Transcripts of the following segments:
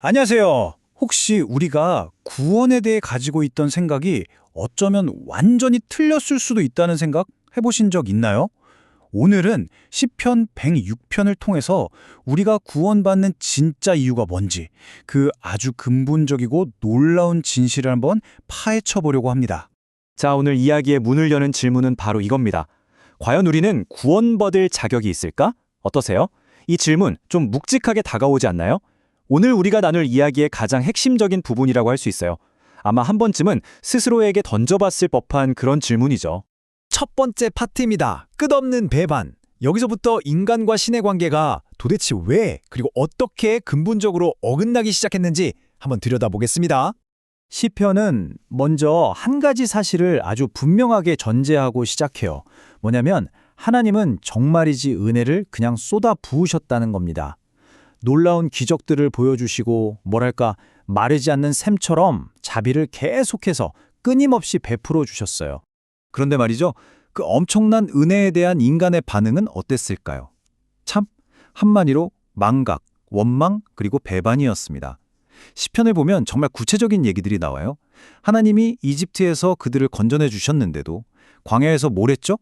안녕하세요. 혹시 우리가 구원에 대해 가지고 있던 생각이 어쩌면 완전히 틀렸을 수도 있다는 생각 해보신 적 있나요? 오늘은 시편 106편을 통해서 우리가 구원받는 진짜 이유가 뭔지 그 아주 근본적이고 놀라운 진실을 한번 파헤쳐 보려고 합니다. 자, 오늘 이야기의 문을 여는 질문은 바로 이겁니다. 과연 우리는 구원받을 자격이 있을까? 어떠세요? 이 질문 좀 묵직하게 다가오지 않나요? 오늘 우리가 나눌 이야기의 가장 핵심적인 부분이라고 할 수 있어요. 아마 한 번쯤은 스스로에게 던져봤을 법한 그런 질문이죠. 첫 번째 파트입니다. 끝없는 배반. 여기서부터 인간과 신의 관계가 도대체 왜 그리고 어떻게 근본적으로 어긋나기 시작했는지 한번 들여다보겠습니다. 시편은 먼저 한 가지 사실을 아주 분명하게 전제하고 시작해요. 뭐냐면 하나님은 정말이지 은혜를 그냥 쏟아 부으셨다는 겁니다. 놀라운 기적들을 보여주시고 뭐랄까 마르지 않는 샘처럼 자비를 계속해서 끊임없이 베풀어 주셨어요. 그런데 말이죠. 그 엄청난 은혜에 대한 인간의 반응은 어땠을까요? 참 한마디로 망각, 원망 그리고 배반이었습니다. 시편을 보면 정말 구체적인 얘기들이 나와요. 하나님이 이집트에서 그들을 건져내 주셨는데도 광야에서 뭘 했죠?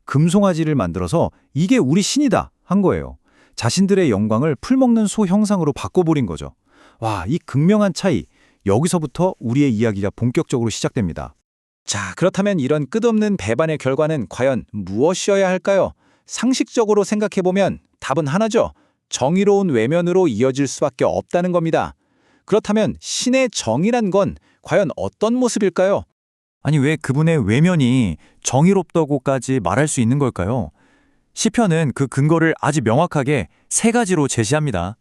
금송아지를 만들어서 이게 우리 신이다 한 거예요. 자신들의 영광을 풀먹는 소 형상으로 바꿔버린 거죠. 와, 이 극명한 차이, 여기서부터 우리의 이야기가 본격적으로 시작됩니다. 자, 그렇다면 이런 끝없는 배반의 결과는 과연 무엇이어야 할까요? 상식적으로 생각해보면 답은 하나죠. 정의로운 외면으로 이어질 수밖에 없다는 겁니다. 그렇다면 신의 정의란 건 과연 어떤 모습일까요? 아니 왜 그분의 외면이 정의롭다고까지 말할 수 있는 걸까요? 시편은 그 근거를 아주 명확하게 세 가지로 제시합니다.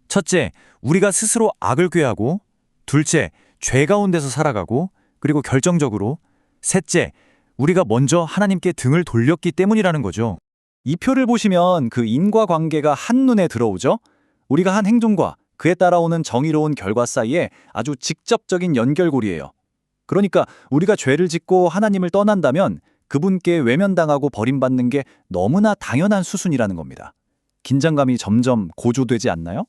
첫째, 우리가 스스로 악을 꾀하고, 둘째, 죄 가운데서 살아가고, 그리고 결정적으로 셋째, 우리가 먼저 하나님께 등을 돌렸기 때문이라는 거죠. 이 표를 보시면 그 인과관계가 한눈에 들어오죠? 우리가 한 행동과 그에 따라오는 정의로운 결과 사이에 아주 직접적인 연결고리예요. 그러니까 우리가 죄를 짓고 하나님을 떠난다면 그분께 외면당하고 버림받는 게 너무나 당연한 수순이라는 겁니다. 긴장감이 점점 고조되지 않나요?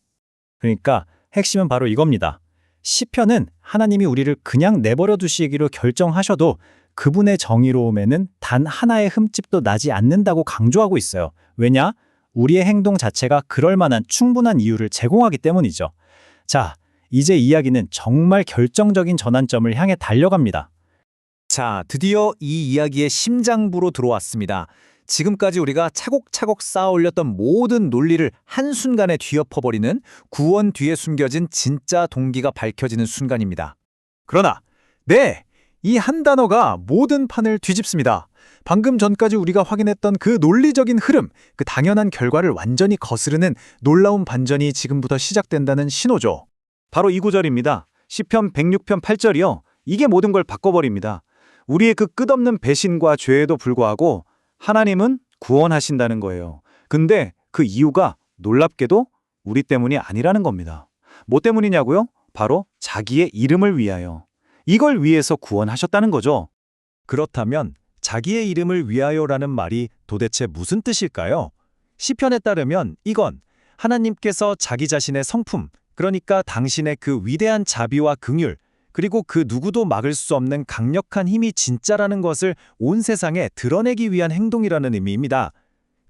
그러니까 핵심은 바로 이겁니다. 시편은 하나님이 우리를 그냥 내버려 두시기로 결정하셔도 그분의 정의로움에는 단 하나의 흠집도 나지 않는다고 강조하고 있어요. 왜냐? 우리의 행동 자체가 그럴 만한 충분한 이유를 제공하기 때문이죠. 자, 이제 이야기는 정말 결정적인 전환점을 향해 달려갑니다. 자, 드디어 이 이야기의 심장부로 들어왔습니다. 지금까지 우리가 차곡차곡 쌓아 올렸던 모든 논리를 한순간에 뒤엎어버리는 구원 뒤에 숨겨진 진짜 동기가 밝혀지는 순간입니다. 그러나, 이 한 단어가 모든 판을 뒤집습니다. 방금 전까지 우리가 확인했던 그 논리적인 흐름, 그 당연한 결과를 완전히 거스르는 놀라운 반전이 지금부터 시작된다는 신호죠. 바로 이 구절입니다. 시편 106편 8절이요. 이게 모든 걸 바꿔버립니다. 우리의 그 끝없는 배신과 죄에도 불구하고 하나님은 구원하신다는 거예요. 근데 그 이유가 놀랍게도 우리 때문이 아니라는 겁니다. 뭐 때문이냐고요? 바로 자기의 이름을 위하여. 이걸 위해서 구원하셨다는 거죠. 그렇다면 자기의 이름을 위하여라는 말이 도대체 무슨 뜻일까요? 시편에 따르면 이건 하나님께서 자기 자신의 성품, 그러니까 당신의 그 위대한 자비와 긍휼, 그리고 그 누구도 막을 수 없는 강력한 힘이 진짜라는 것을 온 세상에 드러내기 위한 행동이라는 의미입니다.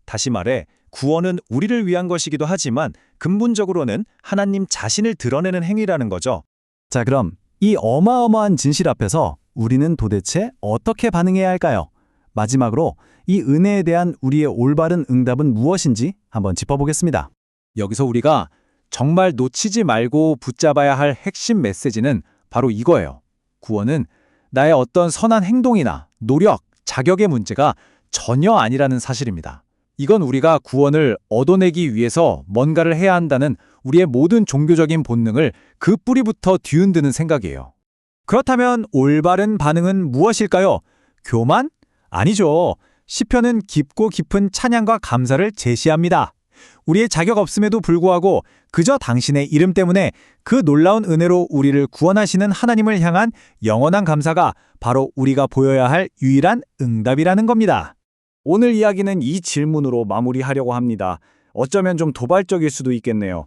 다시 말해 구원은 우리를 위한 것이기도 하지만 근본적으로는 하나님 자신을 드러내는 행위라는 거죠. 자, 그럼 이 어마어마한 진실 앞에서 우리는 도대체 어떻게 반응해야 할까요? 마지막으로 이 은혜에 대한 우리의 올바른 응답은 무엇인지 한번 짚어보겠습니다. 여기서 우리가 정말 놓치지 말고 붙잡아야 할 핵심 메시지는 바로 이거예요. 구원은 나의 어떤 선한 행동이나 노력, 자격의 문제가 전혀 아니라는 사실입니다. 이건 우리가 구원을 얻어내기 위해서 뭔가를 해야 한다는 우리의 모든 종교적인 본능을 그 뿌리부터 뒤흔드는 생각이에요. 그렇다면 올바른 반응은 무엇일까요? 교만? 아니죠. 시편은 깊고 깊은 찬양과 감사를 제시합니다. 우리의 자격 없음에도 불구하고 그저 당신의 이름 때문에 그 놀라운 은혜로 우리를 구원하시는 하나님을 향한 영원한 감사가 바로 우리가 보여야 할 유일한 응답이라는 겁니다. 오늘 이야기는 이 질문으로 마무리하려고 합니다. 어쩌면 좀 도발적일 수도 있겠네요.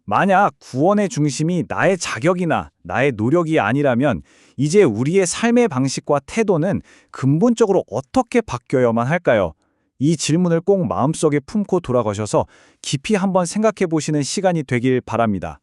만약 구원의 중심이 나의 자격이나 나의 노력이 아니라면 이제 우리의 삶의 방식과 태도는 근본적으로 어떻게 바뀌어야만 할까요? 이 질문을 꼭 마음속에 품고 돌아가셔서 깊이 한번 생각해 보시는 시간이 되길 바랍니다.